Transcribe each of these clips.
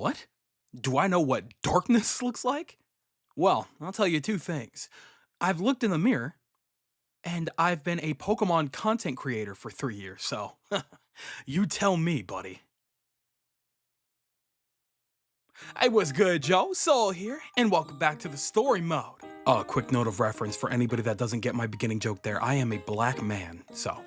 What? Do I know what darkness looks like? Well, I'll tell you two things. I've looked in the mirror, and I've been a Pokemon content creator for 3 years, so you tell me, buddy. Hey, what's good, Joe? Soul here, and welcome back to the story mode. A quick note of reference for anybody that doesn't get my beginning joke there. I am a black man, so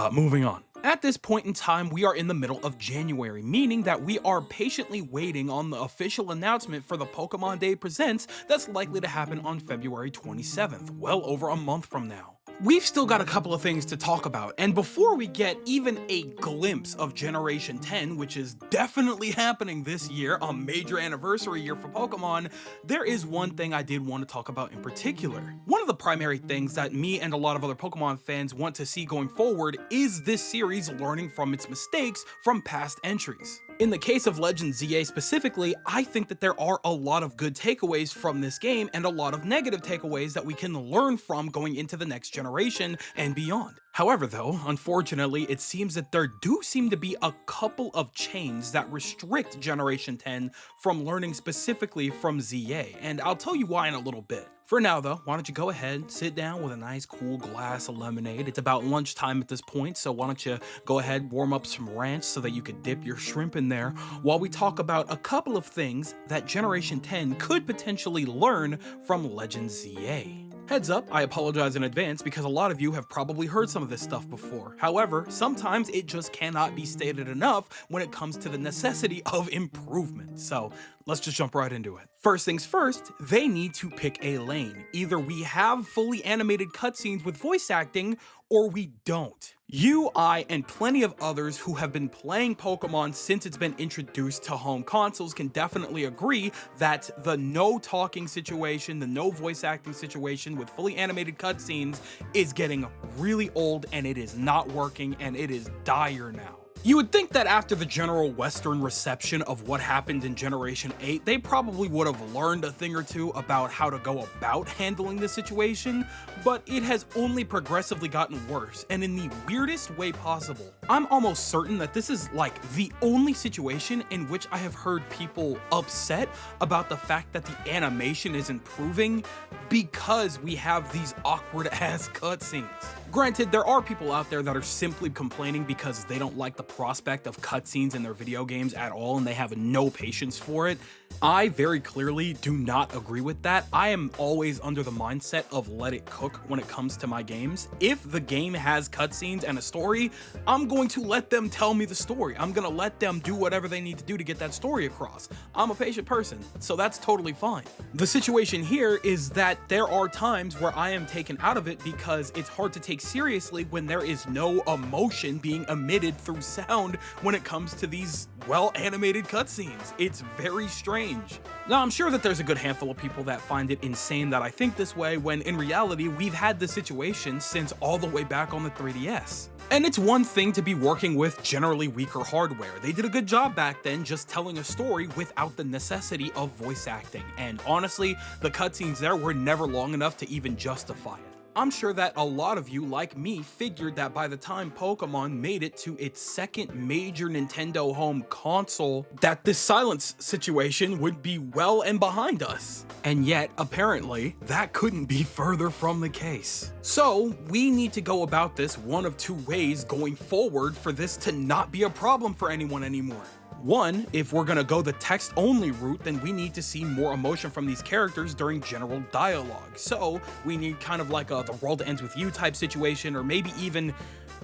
moving on. At this point in time, we are in the middle of January, meaning that we are patiently waiting on the official announcement for the Pokemon Day Presents that's likely to happen on February 27th, well over a month from now. We've still got a couple of things to talk about, and before we get even a glimpse of Generation 10, which is definitely happening this year, a major anniversary year for Pokemon, there is one thing I did want to talk about in particular. One of the primary things that me and a lot of other Pokemon fans want to see going forward is this series learning from its mistakes from past entries. In the case of Legend ZA specifically, I think that there are a lot of good takeaways from this game and a lot of negative takeaways that we can learn from going into the next generation and beyond. However though, unfortunately, it seems that there do seem to be a couple of chains that restrict Generation 10 from learning specifically from ZA, and I'll tell you why in a little bit. For now though, why don't you go ahead, sit down with a nice cool glass of lemonade. It's about lunchtime at this point, so why don't you go ahead, warm up some ranch so that you could dip your shrimp in there while we talk about a couple of things that Generation 10 could potentially learn from Legend ZA. Heads up, I apologize in advance because a lot of you have probably heard some of this stuff before. However, sometimes it just cannot be stated enough when it comes to the necessity of improvement. So let's just jump right into it. First things first, they need to pick a lane. Either we have fully animated cutscenes with voice acting, or we don't. You, I, and plenty of others who have been playing Pokemon since it's been introduced to home consoles can definitely agree that the no talking situation, the no voice acting situation with fully animated cutscenes is getting really old and it is not working and it is dire now. You would think that after the general Western reception of what happened in Generation 8, they probably would have learned a thing or two about how to go about handling the situation, but it has only progressively gotten worse, and in the weirdest way possible. I'm almost certain that this is like the only situation in which I have heard people upset about the fact that the animation is improving because we have these awkward ass cutscenes. Granted, there are people out there that are simply complaining because they don't like the prospect of cutscenes in their video games at all and they have no patience for it. I very clearly do not agree with that. I am always under the mindset of let it cook when it comes to my games. If the game has cutscenes and a story, I'm going to let them tell me the story. I'm gonna let them do whatever they need to do to get that story across. I'm a patient person, so that's totally fine. The situation here is that there are times where I am taken out of it because it's hard to take seriously when there is no emotion being emitted through sound when it comes to these well-animated cutscenes. It's very strange. Now, I'm sure that there's a good handful of people that find it insane that I think this way when in reality, we've had this situation since all the way back on the 3DS. And it's one thing to be working with generally weaker hardware. They did a good job back then just telling a story without the necessity of voice acting. And honestly, the cutscenes there were never long enough to even justify it. I'm sure that a lot of you, like me, figured that by the time Pokemon made it to its second major Nintendo home console, that this silence situation would be well and behind us. And yet, apparently, that couldn't be further from the case. So, we need to go about this one of two ways going forward for this to not be a problem for anyone anymore. One, if we're gonna go the text-only route, then we need to see more emotion from these characters during general dialogue. So we need kind of like a The World Ends With You type situation, or maybe even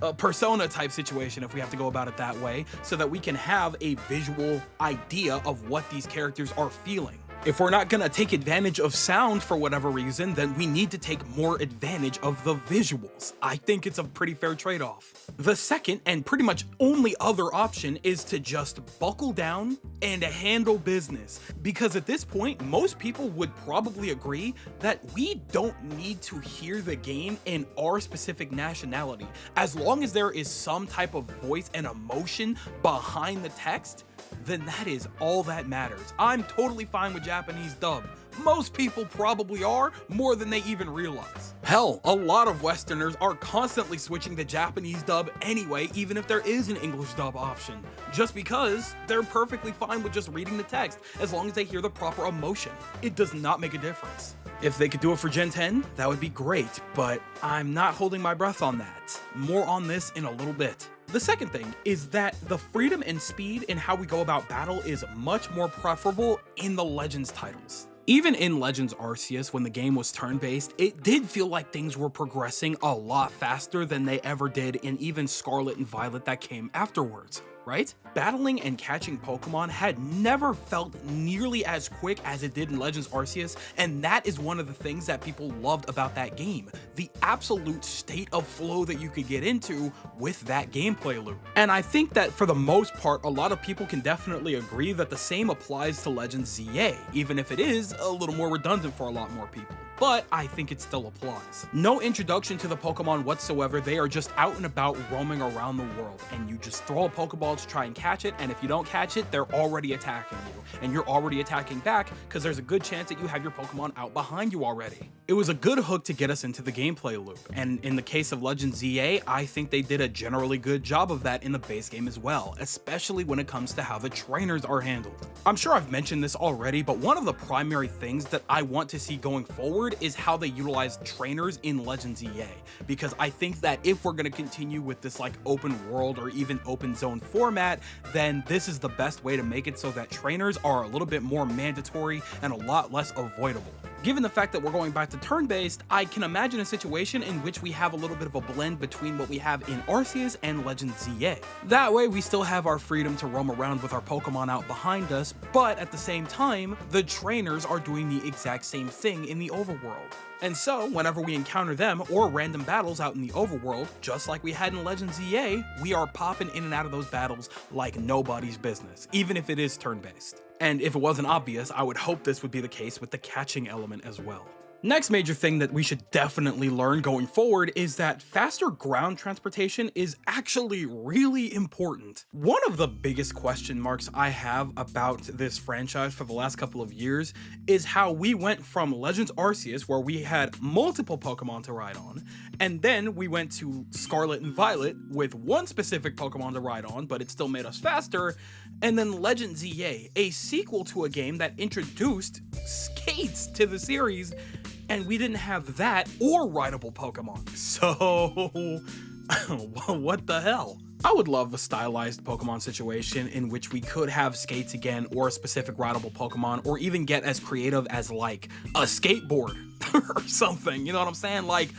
a Persona type situation if we have to go about it that way, so that we can have a visual idea of what these characters are feeling. If we're not gonna take advantage of sound for whatever reason, then we need to take more advantage of the visuals. I think it's a pretty fair trade-off. The second and pretty much only other option is to just buckle down and handle business. Because at this point, most people would probably agree that we don't need to hear the game in our specific nationality. As long as there is some type of voice and emotion behind the text, then that is all that matters. I'm totally fine with Japanese dub. Most people probably are, more than they even realize. Hell, a lot of Westerners are constantly switching to Japanese dub anyway, even if there is an English dub option, just because they're perfectly fine with just reading the text as long as they hear the proper emotion. It does not make a difference. If they could do it for Gen 10, that would be great, but I'm not holding my breath on that. More on this in a little bit. The second thing is that the freedom and speed in how we go about battle is much more preferable in the Legends titles. Even in Legends Arceus, when the game was turn-based, it did feel like things were progressing a lot faster than they ever did in even Scarlet and Violet that came afterwards, right? Battling and catching Pokemon had never felt nearly as quick as it did in Legends Arceus, and that is one of the things that people loved about that game, the absolute state of flow that you could get into with that gameplay loop. And I think that for the most part, a lot of people can definitely agree that the same applies to Legends ZA, even if it is a little more redundant for a lot more people. But I think it still applies. No introduction to the Pokemon whatsoever, they are just out and about roaming around the world, and you just throw a Pokeball to try and catch it, and if you don't catch it, they're already attacking you, and you're already attacking back because there's a good chance that you have your Pokemon out behind you already. It was a good hook to get us into the gameplay loop, and in the case of Legends ZA, I think they did a generally good job of that in the base game as well, especially when it comes to how the trainers are handled. I'm sure I've mentioned this already, but one of the primary things that I want to see going forward is how they utilize trainers in Legends EA, because I think that if we're going to continue with this like open world or even open zone format, then this is the best way to make it so that trainers are a little bit more mandatory and a lot less avoidable. Given the fact that we're going back to turn-based, I can imagine a situation in which we have a little bit of a blend between what we have in Arceus and Legends ZA. That way we still have our freedom to roam around with our Pokemon out behind us, but at the same time, the trainers are doing the exact same thing in the overworld. And so, whenever we encounter them or random battles out in the overworld, just like we had in Legends EA, we are popping in and out of those battles like nobody's business, even if it is turn-based. And if it wasn't obvious, I would hope this would be the case with the catching element as well. Next major thing that we should definitely learn going forward is that faster ground transportation is actually really important. One of the biggest question marks I have about this franchise for the last couple of years is how we went from Legends Arceus, where we had multiple Pokemon to ride on, and then we went to Scarlet and Violet with one specific Pokemon to ride on, but it still made us faster, and then Legends EA, a sequel to a game that introduced skates to the series, and we didn't have that or rideable Pokemon. So, what the hell? I would love a stylized Pokemon situation in which we could have skates again or a specific rideable Pokemon, or even get as creative as like a skateboard or something, you know what I'm saying? Like,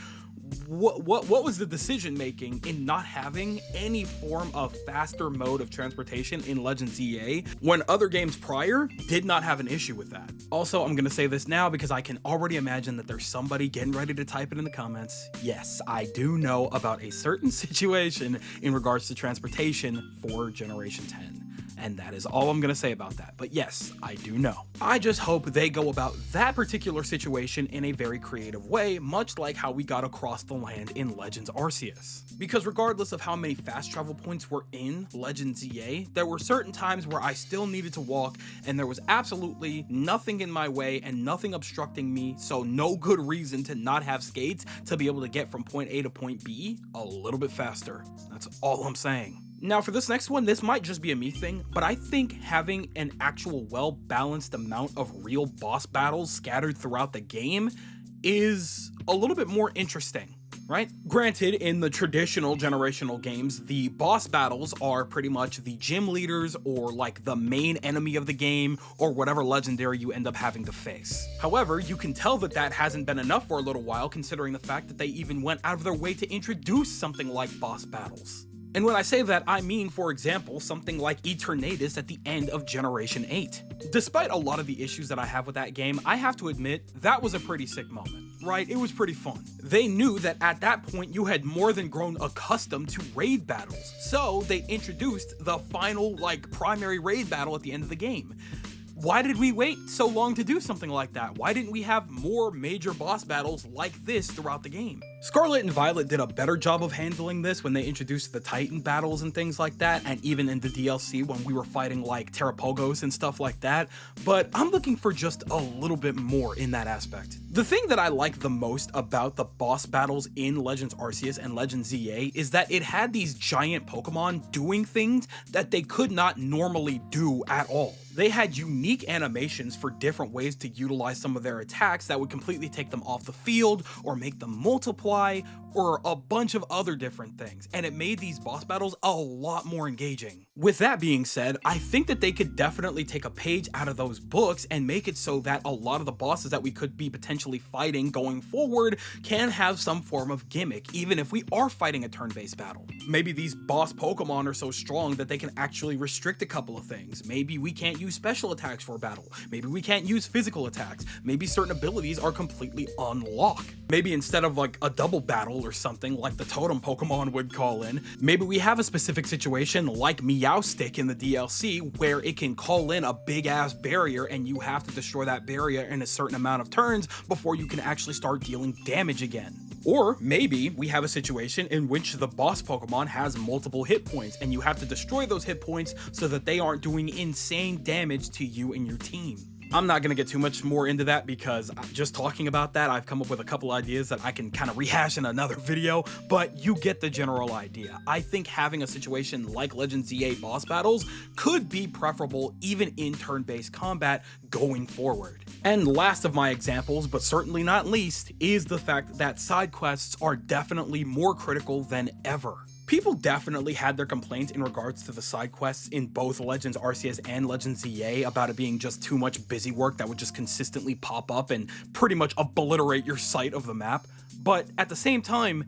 what was the decision making in not having any form of faster mode of transportation in Legends EA when other games prior did not have an issue with that? Also, I'm gonna say this now because I can already imagine that there's somebody getting ready to type it in the comments. Yes, I do know about a certain situation in regards to transportation for Generation 10. And that is all I'm gonna say about that. But yes, I do know. I just hope they go about that particular situation in a very creative way, much like how we got across the land in Legends Arceus. Because regardless of how many fast travel points were in Legends EA, there were certain times where I still needed to walk, and there was absolutely nothing in my way and nothing obstructing me, so no good reason to not have skates to be able to get from point A to point B a little bit faster. That's all I'm saying. Now for this next one, this might just be a me thing, but I think having an actual well-balanced amount of real boss battles scattered throughout the game is a little bit more interesting, right? Granted, in the traditional generational games, the boss battles are pretty much the gym leaders or like the main enemy of the game or whatever legendary you end up having to face. However, you can tell that that hasn't been enough for a little while, considering the fact that they even went out of their way to introduce something like boss battles. And when I say that, I mean, for example, something like Eternatus at the end of Generation 8. Despite a lot of the issues that I have with that game, I have to admit, that was a pretty sick moment, right? It was pretty fun. They knew that at that point, you had more than grown accustomed to raid battles. So they introduced the final, primary raid battle at the end of the game. Why did we wait so long to do something like that? Why didn't we have more major boss battles like this throughout the game? Scarlet and Violet did a better job of handling this when they introduced the Titan battles and things like that, and even in the DLC when we were fighting like Terrapogos and stuff like that, but I'm looking for just a little bit more in that aspect. The thing that I like the most about the boss battles in Legends Arceus and Legends ZA is that it had these giant Pokemon doing things that they could not normally do at all. They had unique animations for different ways to utilize some of their attacks that would completely take them off the field or make them multiply or a bunch of other different things, and it made these boss battles a lot more engaging. With that being said, I think that they could definitely take a page out of those books and make it so that a lot of the bosses that we could be potentially fighting going forward can have some form of gimmick, even if we are fighting a turn-based battle. Maybe these boss Pokemon are so strong that they can actually restrict a couple of things. Maybe we can't use special attacks for a battle. Maybe we can't use physical attacks. Maybe certain abilities are completely unlocked. Maybe instead of like a double battle or something like the totem Pokemon would call in, maybe we have a specific situation like Meowstic in the DLC where it can call in a big ass barrier and you have to destroy that barrier in a certain amount of turns before you can actually start dealing damage again. Or maybe we have a situation in which the boss Pokemon has multiple hit points and you have to destroy those hit points so that they aren't doing insane damage to you and your team. I'm not gonna get too much more into that because just talking about that, I've come up with a couple ideas that I can kind of rehash in another video, but you get the general idea. I think having a situation like Legends ZA boss battles could be preferable even in turn-based combat going forward. And last of my examples, but certainly not least, is the fact that side quests are definitely more critical than ever. People definitely had their complaints in regards to the side quests in both Legends Arceus and Legends ZA about it being just too much busy work that would just consistently pop up and pretty much obliterate your sight of the map. But at the same time,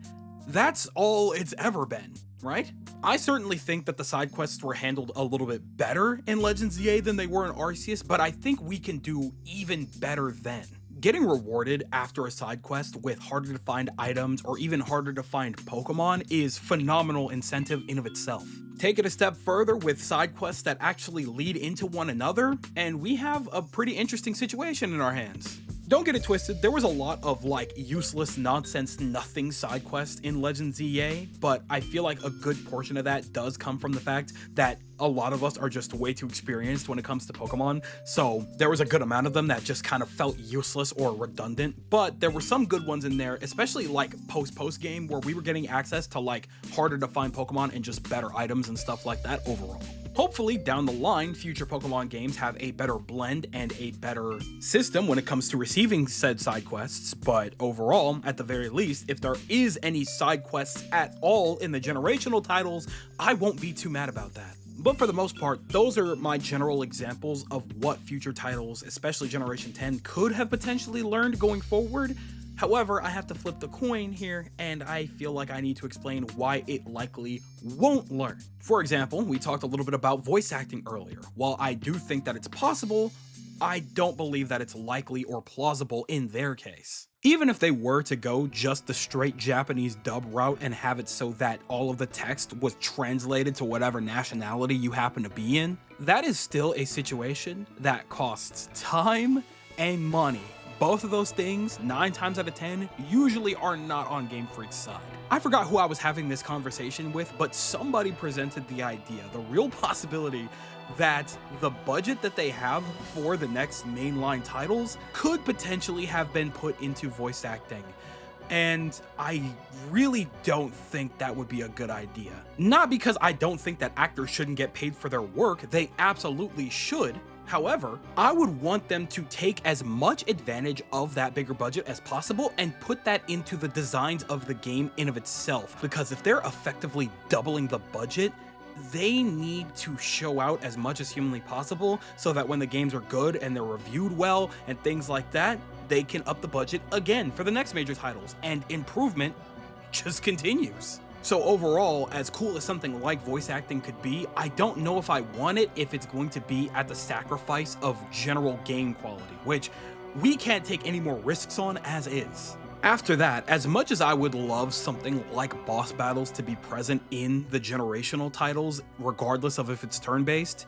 that's all it's ever been, right? I certainly think that the side quests were handled a little bit better in Legends ZA than they were in Arceus, but I think we can do even better then. Getting rewarded after a side quest with harder to find items or even harder to find Pokemon is phenomenal incentive in of itself. Take it a step further with side quests that actually lead into one another, and we have a pretty interesting situation in our hands. Don't get it twisted, there was a lot of like useless nonsense nothing side quests in Legends ZA, but I feel like a good portion of that does come from the fact that a lot of us are just way too experienced when it comes to Pokemon, so there was a good amount of them that just kind of felt useless or redundant, but there were some good ones in there, especially like post game where we were getting access to like harder to find Pokemon and just better items and stuff like that overall. Hopefully, down the line, future Pokemon games have a better blend and a better system when it comes to receiving said side quests, but overall, at the very least, if there is any side quests at all in the generational titles, I won't be too mad about that. But for the most part, those are my general examples of what future titles, especially Generation 10, could have potentially learned going forward. However, I have to flip the coin here, and I feel like I need to explain why it likely won't learn. For example, we talked a little bit about voice acting earlier. While I do think that it's possible, I don't believe that it's likely or plausible in their case. Even if they were to go just the straight Japanese dub route and have it so that all of the text was translated to whatever nationality you happen to be in, that is still a situation that costs time and money. Both of those things, 9 times out of 10, usually are not on Game Freak's side. I forgot who I was having this conversation with, but somebody presented the idea, the real possibility that the budget that they have for the next mainline titles could potentially have been put into voice acting. And I really don't think that would be a good idea. Not because I don't think that actors shouldn't get paid for their work, they absolutely should. However, I would want them to take as much advantage of that bigger budget as possible and put that into the designs of the game in of itself, because if they're effectively doubling the budget, they need to show out as much as humanly possible so that when the games are good and they're reviewed well and things like that, they can up the budget again for the next major titles, and improvement just continues. So overall, as cool as something like voice acting could be, I don't know if I want it if it's going to be at the sacrifice of general game quality, which we can't take any more risks on as is. After that, as much as I would love something like boss battles to be present in the generational titles, regardless of if it's turn-based,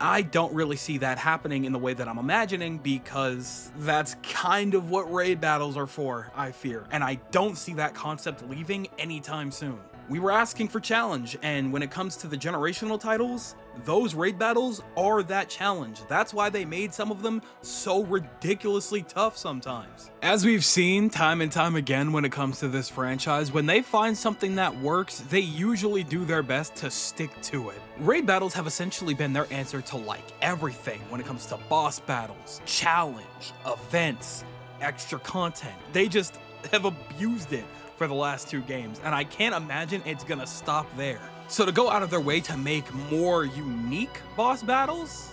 I don't really see that happening in the way that I'm imagining, because that's kind of what raid battles are for, I fear. And I don't see that concept leaving anytime soon. We were asking for challenge, and when it comes to the generational titles, those raid battles are that challenge. That's why they made some of them so ridiculously tough sometimes. As we've seen time and time again when it comes to this franchise, when they find something that works, they usually do their best to stick to it. Raid battles have essentially been their answer to like everything when it comes to boss battles, challenge, events, extra content. They just have abused it for the last 2 games, and I can't imagine it's gonna stop there. So to go out of their way to make more unique boss battles,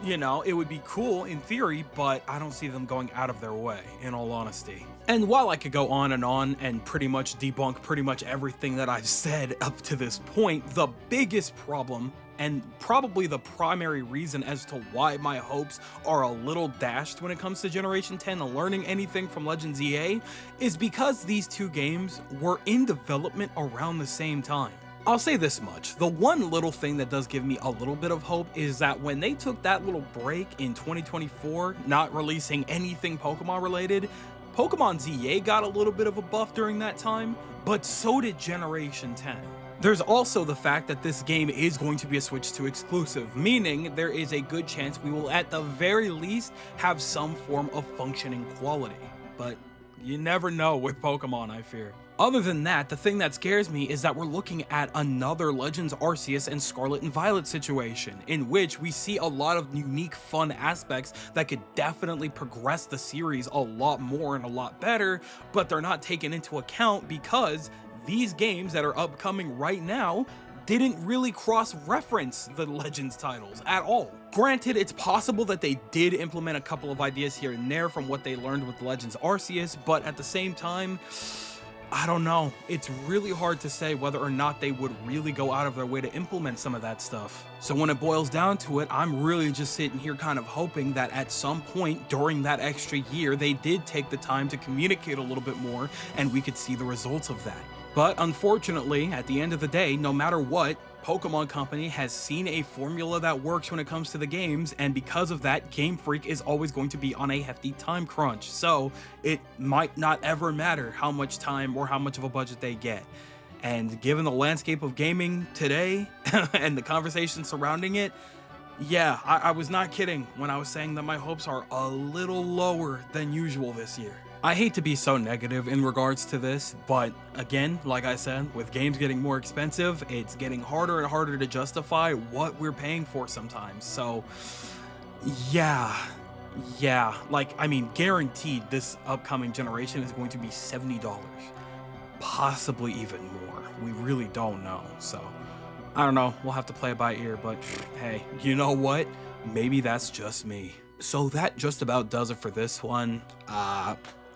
you know, it would be cool in theory, but I don't see them going out of their way, in all honesty. And while I could go on and pretty much debunk pretty much everything that I've said up to this point, the biggest problem, and probably the primary reason as to why my hopes are a little dashed when it comes to Generation 10 and learning anything from Legends EA, is because these 2 games were in development around the same time. I'll say this much, the one little thing that does give me a little bit of hope is that when they took that little break in 2024, not releasing anything Pokemon related, Pokemon ZA got a little bit of a buff during that time, but so did Generation 10. There's also the fact that this game is going to be a Switch 2 exclusive, meaning there is a good chance we will at the very least have some form of functioning quality. But you never know with Pokemon, I fear. Other than that, the thing that scares me is that we're looking at another Legends Arceus and Scarlet and Violet situation, in which we see a lot of unique fun aspects that could definitely progress the series a lot more and a lot better, but they're not taken into account because these games that are upcoming right now didn't really cross-reference the Legends titles at all. Granted, it's possible that they did implement a couple of ideas here and there from what they learned with Legends Arceus, but at the same time, I don't know. It's really hard to say whether or not they would really go out of their way to implement some of that stuff. So when it boils down to it, I'm really just sitting here kind of hoping that at some point during that extra year, they did take the time to communicate a little bit more and we could see the results of that. But unfortunately, at the end of the day, no matter what, Pokemon Company has seen a formula that works when it comes to the games, and because of that, Game Freak is always going to be on a hefty time crunch, so it might not ever matter how much time or how much of a budget they get. And given the landscape of gaming today and the conversation surrounding it, yeah, I was not kidding when I was saying that my hopes are a little lower than usual this year. I hate to be so negative in regards to this, but again, like I said, with games getting more expensive, it's getting harder and harder to justify what we're paying for sometimes. So yeah, like, I mean, guaranteed this upcoming generation is going to be $70, possibly even more. We really don't know. So I don't know, we'll have to play it by ear, but hey, you know what? Maybe that's just me. So that just about does it for this one.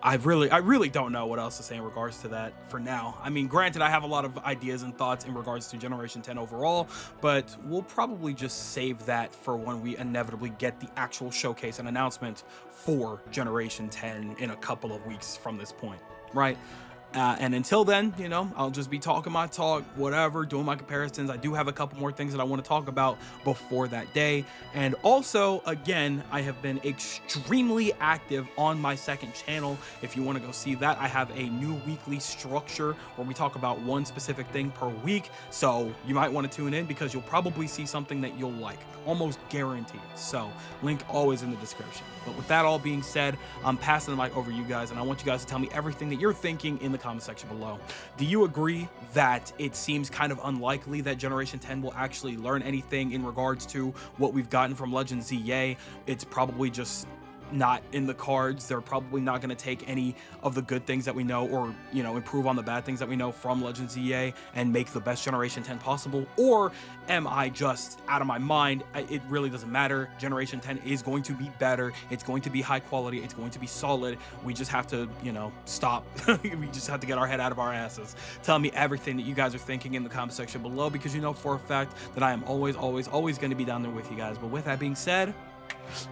I really don't know what else to say in regards to that for now. I mean, granted, I have a lot of ideas and thoughts in regards to Generation 10 overall, but we'll probably just save that for when we inevitably get the actual showcase and announcement for Generation 10 in a couple of weeks from this point, right? And until then, you know, I'll just be talking my talk, whatever, doing my comparisons. I do have a couple more things that I want to talk about before that day. And also, again, I have been extremely active on my second channel. If you want to go see that, I have a new weekly structure where we talk about one specific thing per week. So you might want to tune in because you'll probably see something that you'll like, almost guaranteed. So link always in the description. But with that all being said, I'm passing the mic over to you guys, and I want you guys to tell me everything that you're thinking in the comment section below. Do you agree that it seems kind of unlikely that Generation 10 will actually learn anything in regards to what we've gotten from Legends ZA? It's probably just not in the cards. They're probably not going to take any of the good things that we know, or, you know, improve on the bad things that we know from Legends EA and make the best Generation 10 possible? Or am I just out of my mind? It really doesn't matter. Generation 10 is going to be better. It's going to be high quality. It's going to be solid. We just have to, you know, stop. We just have to get our head out of our asses. Tell me everything that you guys are thinking in the comment section below, because you know for a fact that I am always going to be down there with you guys. But with that being said,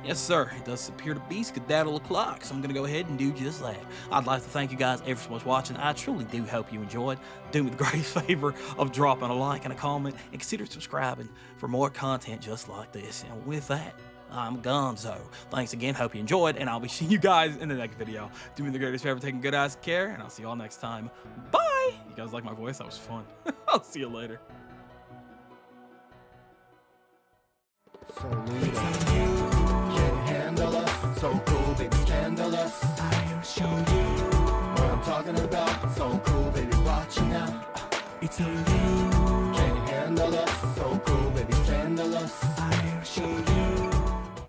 Yes, sir, it does appear to be skedaddle o'clock, so I'm gonna go ahead and do just that. I'd like to thank you guys ever so much for watching. I truly do hope you enjoyed. Do me the greatest favor of dropping a like and a comment, and consider subscribing for more content just like this. And with that, I'm Gonzo. Thanks again, hope you enjoyed, and I'll be seeing you guys in the next video. Do me the greatest favor, taking good ass care, and I'll see you all next time. Bye! You guys like my voice? That was fun. I'll see you later. So leave can't handle us. So cool, baby, scandalous. I'll show you what I'm talking about. So cool, baby, watch it now. It's on you.